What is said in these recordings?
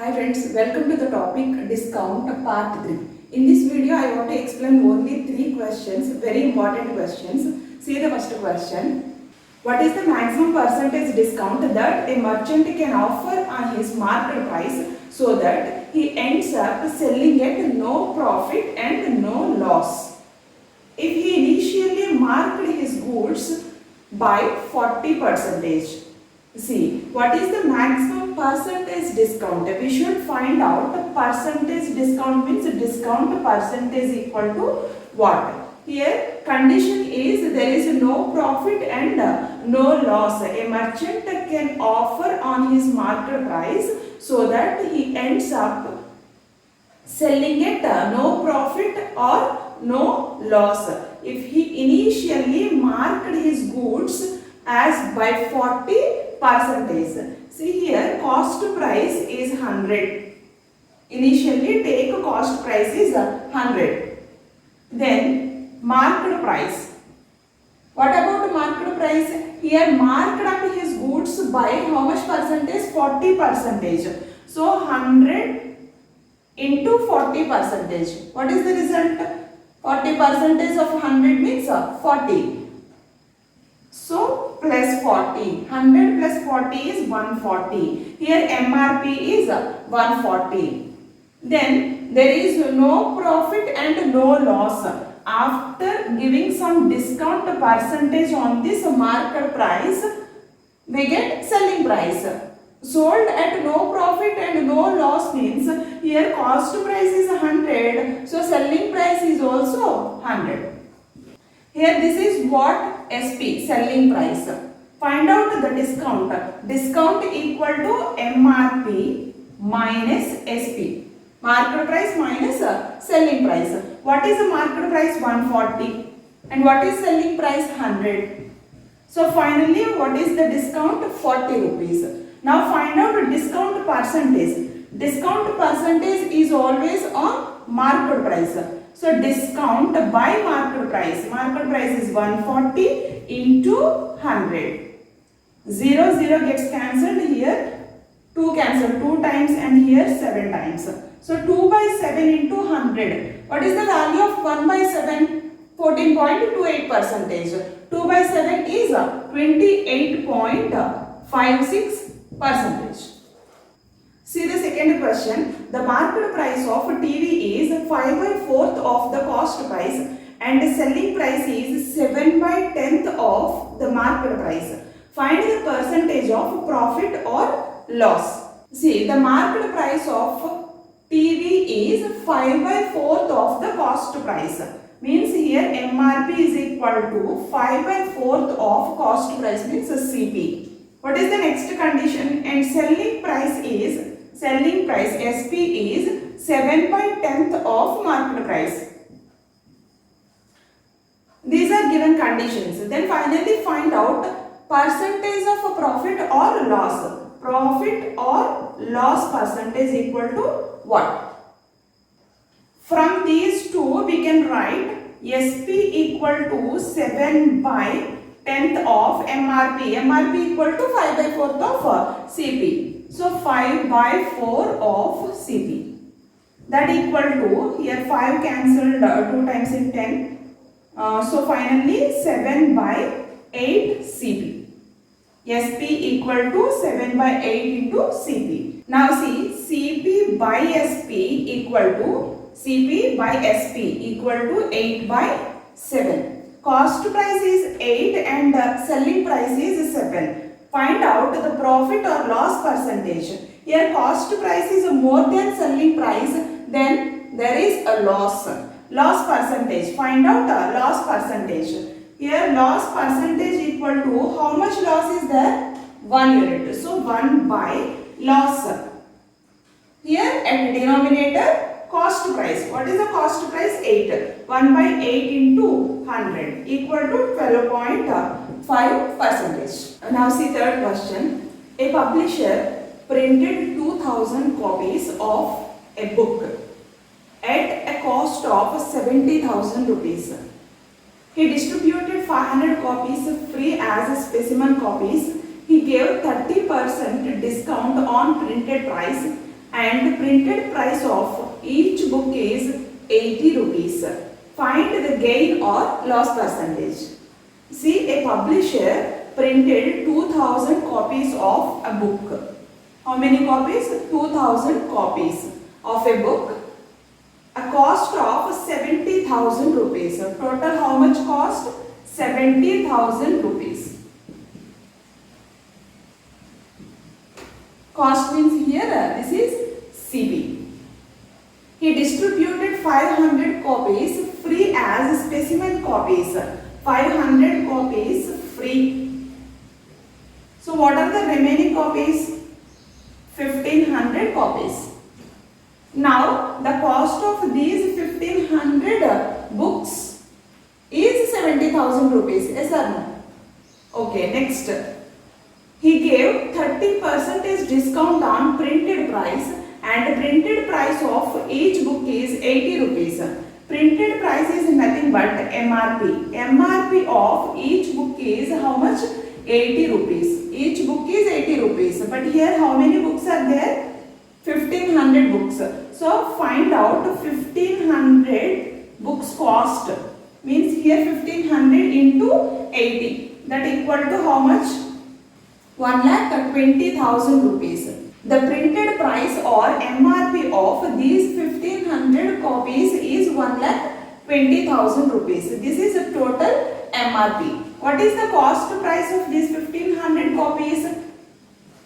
Hi friends, welcome to the topic discount part 3. In this video I want to explain only 3 questions, very important questions. See the first question. What is the maximum percentage discount that a merchant can offer on his market price so that he ends up selling at no profit and no loss? If he initially marked his goods by 40%. See, what is the maximum percentage discount? We should find out the percentage discount means discount percentage equal to what? Here condition is there is no profit and no loss. A merchant can offer on his market price so that he ends up selling at no profit or no loss. If he initially marked his goods as by 40%. See here cost price is 100. Initially take cost price is 100. Then marked price. What about marked price? Here marked up his goods by how much percentage? 40%. So 100 into 40%. What is the result? 40% of 100 means 40. So plus 40. 100 plus 40 is 140. Here MRP is 140. Then there is no profit and no loss. After giving some discount percentage on this market price, we get selling price. Sold at no profit and no loss means here cost price is 100. So selling price is also 100. Here this is what SP, selling price. Find out the discount. Discount equal to MRP minus SP. Market price minus selling price. What is the market price? 140. And what is selling price? 100. So finally what is the discount? 40 rupees. Now find out the discount percentage. Discount percentage is always on market price. So discount by market price. Market price is 140 into 100. 0, 0 gets cancelled here. 2 cancelled 2 times and here 7 times. So 2 by 7 into 100. What is the value of 1 by 7? 14.28%. 2 by 7 is 28.56%. See the second question. The market price of TV is 5 by 4th of the cost price and the selling price is 7 by 10th of the market price. Find the percentage of profit or loss. See, the market price of TV is 5 by 4th of the cost price. Means here MRP is equal to 5 by 4th of cost price means CP. What is the next condition? And selling price SP is 7 by 10th of market price. These are given conditions. Then finally find out percentage of profit or loss. Profit or loss percentage equal to what? From these two we can write SP equal to 7 by 10th of MRP. MRP equal to 5 by 4th of CP. So 5 by 4 of CP. That equal to, here 5 cancelled 2 times in 10. So finally 7 by 8 CP. SP equal to 7 by 8 into CP. Now see CP by SP equal to 8 by 7. Cost price is 8 and selling price is 7. Find out the profit or loss percentage. Here cost price is more than selling price, then there is a loss. Loss percentage. Find out loss percentage. Here loss percentage equal to how much loss is there? 1 unit. So 1 by loss. Here at denominator cost price. What is the cost price? 8. 1 by 8 into 100 equal to 12.5%. Now see third question. A publisher printed 2000 copies of a book at a cost of 70,000 rupees. He distributed 500 copies free as specimen copies. He gave 30% discount on printed price and printed price of each book is 80 rupees. Find the gain or loss percentage. See, a publisher printed 2000 copies of a book. How many copies? 2000 copies of a book. A cost of 70,000 rupees. Total how much cost? 70,000 rupees. Cost means here this is CP. He distributed 500 copies free as specimen copies. 500 copies free. So what are the remaining copies? 1500 copies. Now the cost of these 1500 books is 70,000 rupees. Yes or no? Okay, next. He gave 30% discount on printed price, and printed price of each book is 80 rupees. Printed price is nothing but MRP. MRP of each book is how much? 80 rupees. Each book is 80 rupees. But here how many books are there? 1500 books. So find out 1500 books cost. Means here 1500 into 80. That equal to how much? 1,20,000 rupees. The printed price or MRP of these 1500 copies is 1,20,000 rupees. This is a total MRP. What is the cost price of these 1500 copies?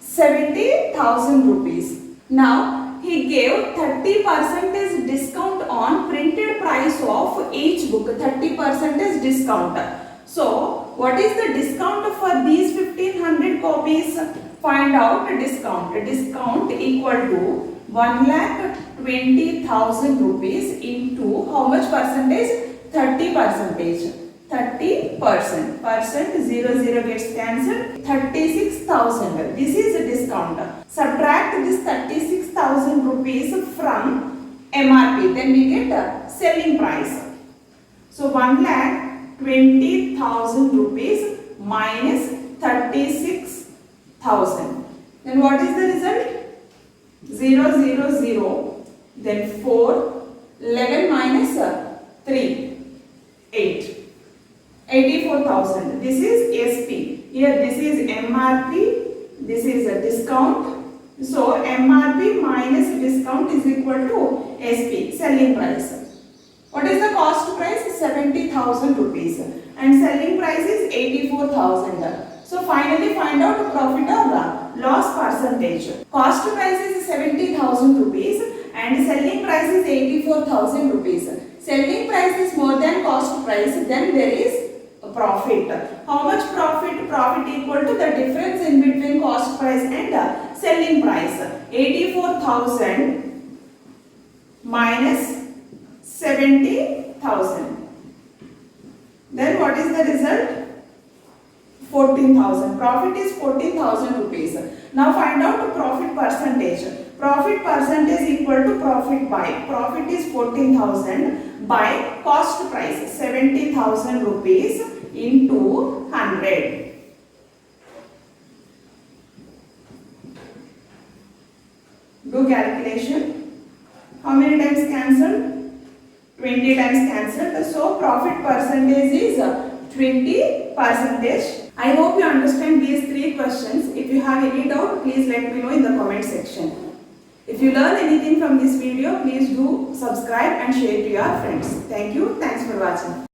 70,000 rupees. Now he gave 30% discount on printed price of each book. 30% discount. So what is the discount for these 1500 copies? Find out discount. Discount equal to 1,20,000 rupees into how much percentage? 30%. 30%. Percent 0 gets cancelled. 36,000. This is a discount. Subtract this 36,000 rupees from MRP. Then we get selling price. So 1,20,000 rupees minus 36,000. Then what is the result? 0, 0, 0. Then 4. 11 minus 3. 8. 84,000. This is SP. Here this is MRP. This is a discount. So MRP minus discount is equal to SP. Selling price. What is the cost price? 70,000 rupees. And selling price is 84,000. So finally find out profit or loss percentage. Cost price is 70,000 rupees and selling price is 84,000 rupees. Selling price is more than cost price, then there is profit. How much profit? Profit equal to the difference in between cost price and selling price. 84,000 minus 70,000. Then what is the result? 14,000. Profit is 14,000 rupees. Now find out profit percentage. Profit percentage equal to profit by. Profit is 14,000 by cost price 70,000 rupees into 100. Do calculation. How many times cancelled? 20 times cancelled. So profit percentage is 20%. I hope you understand these 3 questions. If you have any doubt, please let me know in the comment section. If you learn anything from this video, please do subscribe and share to your friends. Thank you. Thanks for watching.